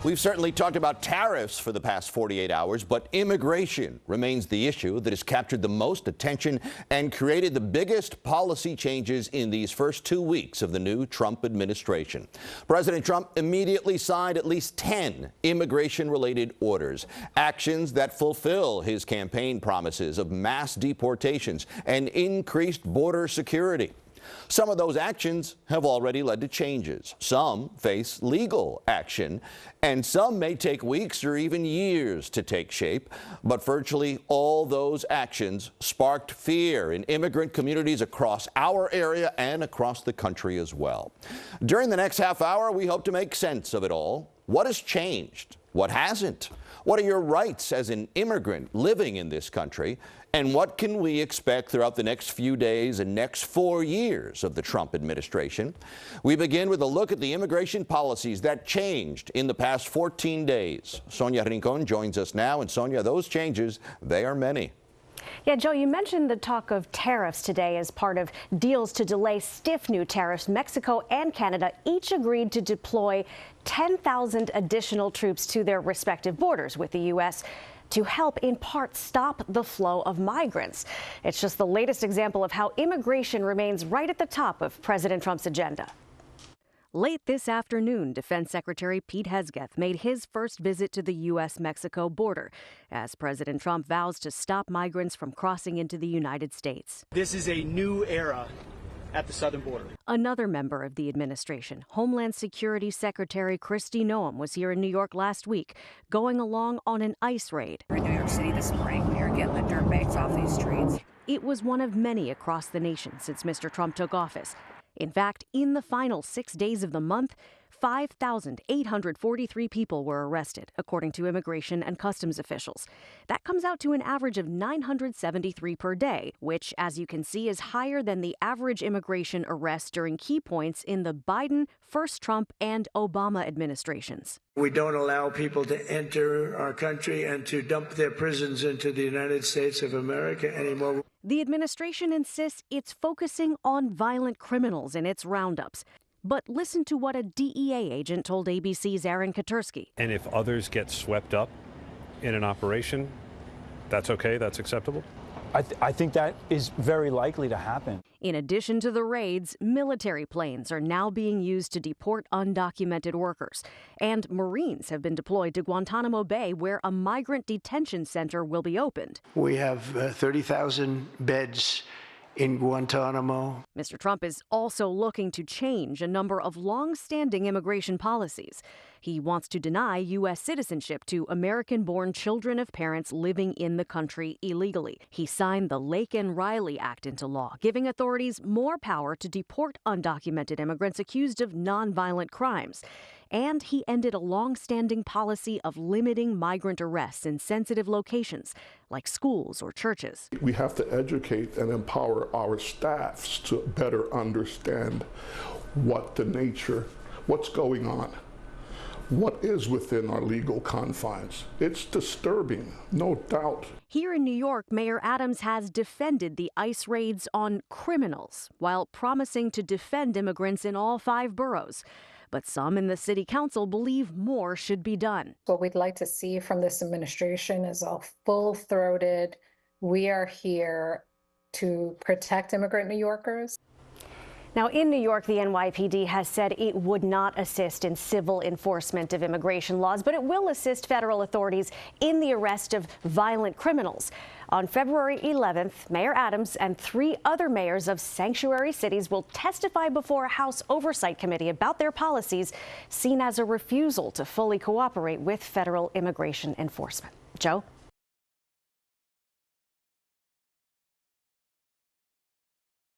We've certainly talked about tariffs for the past 48 hours, but immigration remains the issue that has captured the most attention and created the biggest policy changes in these first 2 weeks of the new Trump administration. President Trump immediately signed at least 10 immigration-related orders, actions that fulfill his campaign promises of mass deportations and increased border security. Some of those actions have already led to changes. Some face legal action, and some may take weeks or even years to take shape. But virtually all those actions sparked fear in immigrant communities across our area and across the country as well. During the next half hour, we hope to make sense of it all. What has changed? What hasn't? What are your rights as an immigrant living in this country? And what can we expect throughout the next few days and next 4 years of the Trump administration? We begin with a look at the immigration policies that changed in the past 14 days. Sonia Rincon joins us now. And Sonia, those changes, they are many. Yeah, Joe, you mentioned the talk of tariffs today as part of deals to delay stiff new tariffs. Mexico and Canada each agreed to deploy 10,000 additional troops to their respective borders with the U.S. to help in part stop the flow of migrants. It's just the latest example of how immigration remains right at the top of President Trump's agenda. Late this afternoon, Defense Secretary Pete Hegseth made his first visit to the U.S.-Mexico border as President Trump vows to stop migrants from crossing into the United States. This is a new era at the southern border. Another member of the administration, Homeland Security Secretary Kristi Noem, was here in New York last week, going along on an ICE raid. We're in New York City this spring. We are getting the dirt bags off these streets. It was one of many across the nation since Mr. Trump took office. In fact, in the final 6 days of the month, 5,843 people were arrested, according to immigration and customs officials. That comes out to an average of 973 per day, which, as you can see, is higher than the average immigration arrests during key points in the Biden, first Trump, and Obama administrations. We don't allow people to enter our country and to dump their prisons into the United States of America anymore. The administration insists it's focusing on violent criminals in its roundups. But listen to what a DEA agent told ABC's Aaron Katursky. And if others get swept up in an operation, that's okay, that's acceptable? I think that is very likely to happen. In addition to the raids, military planes are now being used to deport undocumented workers. And Marines have been deployed to Guantanamo Bay, where a migrant detention center will be opened. We have 30,000 beds in Guantanamo. Mr. Trump is also looking to change a number of long-standing immigration policies. He wants to deny U.S. citizenship to American-born children of parents living in the country illegally. He signed the Lake and Riley Act into law, giving authorities more power to deport undocumented immigrants accused of nonviolent crimes. And he ended a long-standing policy of limiting migrant arrests in sensitive locations, like schools or churches. We have to educate and empower our staffs to better understand what's going on, what is within our legal confines. It's disturbing, no doubt. Here in New York, Mayor Adams has defended the ICE raids on criminals, while promising to defend immigrants in all 5 boroughs. But some in the city council believe more should be done. What we'd like to see from this administration is a full-throated, we are here to protect immigrant New Yorkers. Now, in New York, the NYPD has said it would not assist in civil enforcement of immigration laws, but it will assist federal authorities in the arrest of violent criminals. On February 11th, Mayor Adams and 3 other mayors of sanctuary cities will testify before a House Oversight Committee about their policies, seen as a refusal to fully cooperate with federal immigration enforcement. Joe?